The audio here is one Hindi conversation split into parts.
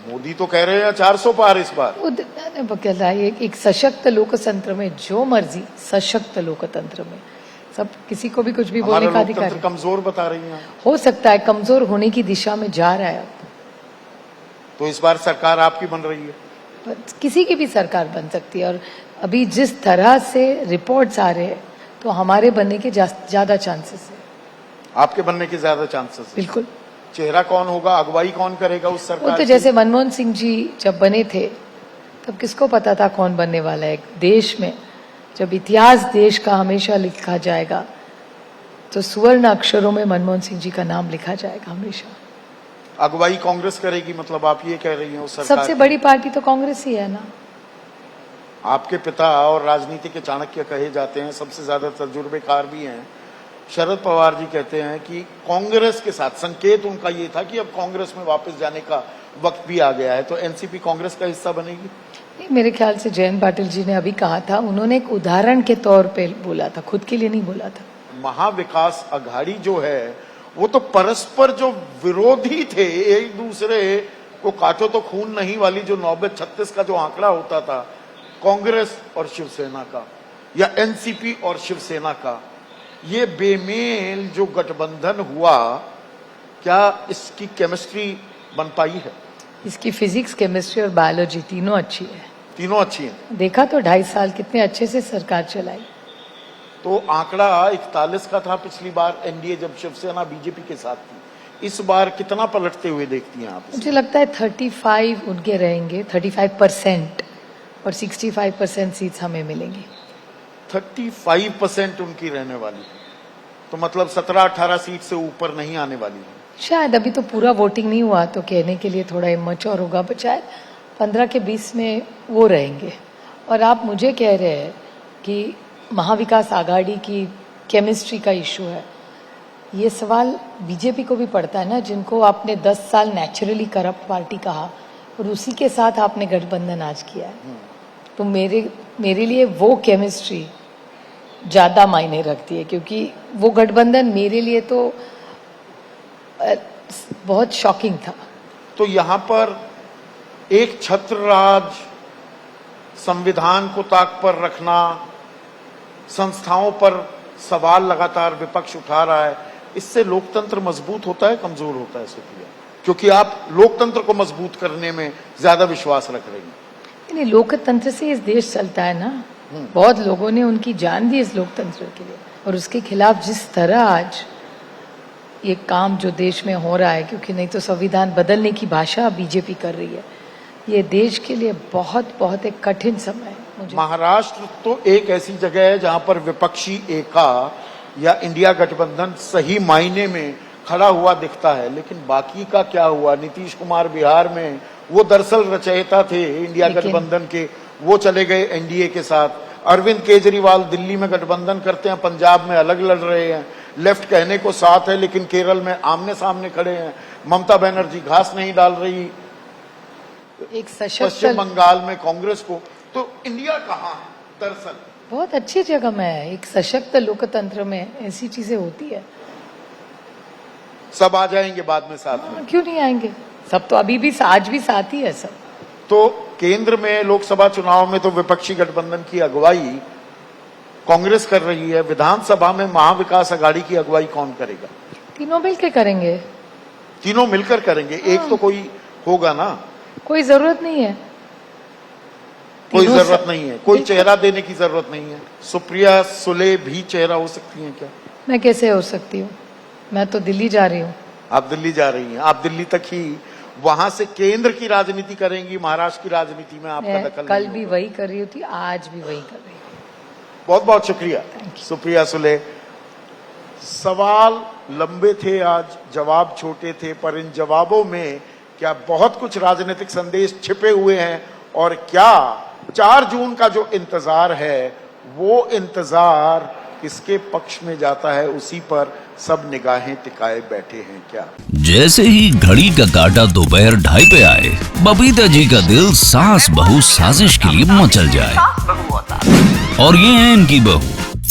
मोदी तो कह रहे हैं 400 पार इस बार। वो कह रहा है एक सशक्त लोकतंत्र में जो मर्जी, सशक्त लोकतंत्र में सब किसी को भी कुछ भी बोलने का अधिकार है। कमजोर बता रही हैं। हो सकता है कमजोर होने की दिशा में जा रहा है अब। तो इस बार सरकार आपकी बन रही है? किसी की भी सरकार बन सकती है, और अभी जिस तरह से रिपोर्ट्स आ रहे हैं तो हमारे बनने के ज्यादा चांसेस है। आपके बनने के ज्यादा चांसेस है? बिल्कुल। चेहरा कौन होगा, अगुवाई कौन करेगा उस सरकार वो तो जैसे मनमोहन सिंह जी जब बने थे तब किसको पता था कौन बनने वाला है। देश में जब इतिहास देश का हमेशा लिखा जाएगा तो सुवर्ण अक्षरों में मनमोहन सिंह जी का नाम लिखा जाएगा हमेशा। अगुवाई कांग्रेस करेगी, मतलब आप ये कह रही हैं उस सरकार? सबसे बड़ी पार्टी तो कांग्रेस ही है ना। आपके पिता और राजनीति के चाणक्य कहे जाते हैं, सबसे ज्यादा तजुर्बेकार भी हैं। शरद पवार जी कहते हैं कि कांग्रेस के साथ, संकेत उनका ये था कि अब कांग्रेस में वापस जाने का वक्त भी आ गया है, तो एनसीपी कांग्रेस का हिस्सा बनेगी? मेरे ख्याल से जयंत पाटिल जी ने अभी कहा था, उन्होंने एक उदाहरण के तौर पे बोला था, खुद के लिए नहीं बोला था। महाविकास अघाड़ी जो है वो तो परस्पर जो विरोधी थे, एक दूसरे को काटो तो खून नहीं वाली जो 90-36 का जो आंकड़ा होता था कांग्रेस और शिवसेना का या एनसीपी और शिवसेना का, ये बेमेल जो गठबंधन हुआ, क्या इसकी केमिस्ट्री बन पाई है? इसकी फिजिक्स, केमिस्ट्री और बायोलॉजी तीनों अच्छी है। तीनों अच्छी हैं। देखा तो 2.5 साल कितने अच्छे से सरकार चलाई। तो आंकड़ा 41 का था पिछली बार एनडीए जब शिवसेना बीजेपी के साथ थी, इस बार कितना पलटते हुए देखती हैं आप? मुझे लगता है 35 उनके रहेंगे, 35% और 65% सीट्स हमें मिलेंगी। 35% उनकी रहने वाली है, तो मतलब 17-18 सीट से ऊपर नहीं आने वाली है। शायद अभी तो पूरा वोटिंग नहीं हुआ तो कहने के लिए थोड़ा इमैच्योर होगा, पर शायद 15 के 20 में वो रहेंगे। और आप मुझे कह रहे हैं कि महाविकास आघाड़ी की केमिस्ट्री का इशू है, ये सवाल बीजेपी को भी पड़ता है ना, जिनको आपने 10 साल नेचुरली करप्ट पार्टी कहा और उसी के साथ आपने गठबंधन आज किया है। तो मेरे लिए वो केमिस्ट्री ज्यादा मायने रखती है, क्योंकि वो गठबंधन मेरे लिए तो बहुत शॉकिंग था। तो यहाँ पर एक छत्र राज, संविधान को ताक पर रखना, संस्थाओं पर सवाल लगातार विपक्ष उठा रहा है, इससे लोकतंत्र मजबूत होता है, कमजोर होता है सुप्रिया? क्योंकि आप लोकतंत्र को मजबूत करने में ज्यादा विश्वास रख रही हैं। नहीं, लोकतंत्र से इस देश चलता है ना। बहुत लोगों ने उनकी जान दी इस लोकतंत्र के लिए, और उसके खिलाफ जिस तरह आज ये काम जो देश में हो रहा है, क्योंकि नहीं तो संविधान बदलने की भाषा बीजेपी कर रही है, ये देश के लिए बहुत बहुत एक कठिन समय है। मुझे महाराष्ट्र तो एक ऐसी जगह है जहां पर विपक्षी एका या इंडिया गठबंधन सही मायने में खड़ा हुआ दिखता है, लेकिन बाकी का क्या हुआ? नीतीश कुमार बिहार में, वो दरअसल रचयिता थे इंडिया गठबंधन के, वो चले गए एनडीए के साथ। अरविंद केजरीवाल दिल्ली में गठबंधन करते हैं, पंजाब में अलग लड़ रहे हैं। लेफ्ट कहने को साथ है लेकिन केरल में आमने सामने खड़े हैं। ममता बनर्जी घास नहीं डाल रही एक सशक्त, पश्चिम बंगाल में कांग्रेस को। तो इंडिया कहाँ है दरअसल? बहुत अच्छी जगह में है। एक सशक्त लोकतंत्र में ऐसी चीजें होती है। सब आ जाएंगे बाद में साथ में? क्यों नहीं आएंगे? सब तो अभी भी आज भी साथ ही है सब। तो केंद्र में लोकसभा चुनाव में तो विपक्षी गठबंधन की अगुवाई कांग्रेस कर रही है, विधानसभा में महाविकास अघाड़ी की अगुवाई कौन करेगा? तीनों मिलकर करेंगे। तीनों मिलकर करेंगे। एक तो कोई होगा ना? कोई जरूरत नहीं है। कोई जरूरत नहीं है, कोई चेहरा देने की जरूरत नहीं है। सुप्रिया सुले भी चेहरा हो सकती हैं क्या? मैं कैसे हो सकती हूँ? मैं तो दिल्ली जा रही हूँ। आप दिल्ली जा रही हैं, आप दिल्ली तक ही, वहां से केंद्र की राजनीति करेंगी, महाराष्ट्र की राजनीति में आपका दखल कल भी वही कर रही थी, आज भी वही कर रही हूँ। बहुत बहुत शुक्रिया सुप्रिया सुले। सवाल लंबे थे आज, जवाब छोटे थे, पर इन जवाबों में क्या बहुत कुछ राजनीतिक संदेश छिपे हुए हैं, और क्या 4 जून का जो इंतजार है वो इंतजार किसके पक्ष में जाता है, उसी पर सब निगाहें टिकाए बैठे हैं क्या? जैसे ही घड़ी का काटा दोपहर 2:30 पे आए, बबीता जी का दिल सास बहू साजिश के लिए मचल जाए। और ये है इनकी बहू,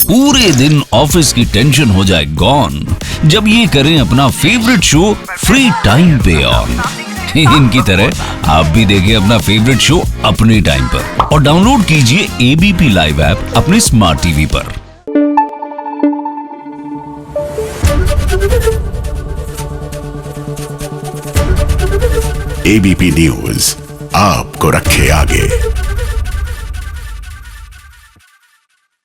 पूरे दिन ऑफिस की टेंशन हो जाए गॉन जब ये करें अपना फेवरेट शो फ्री टाइम पे ऑन। इनकी तरह आप भी देखिए अपना फेवरेट शो अपने टाइम पर और डाउनलोड कीजिए एबीपी लाइव ऐप अपने स्मार्ट टीवी पर। एबीपी न्यूज आपको रखे आगे।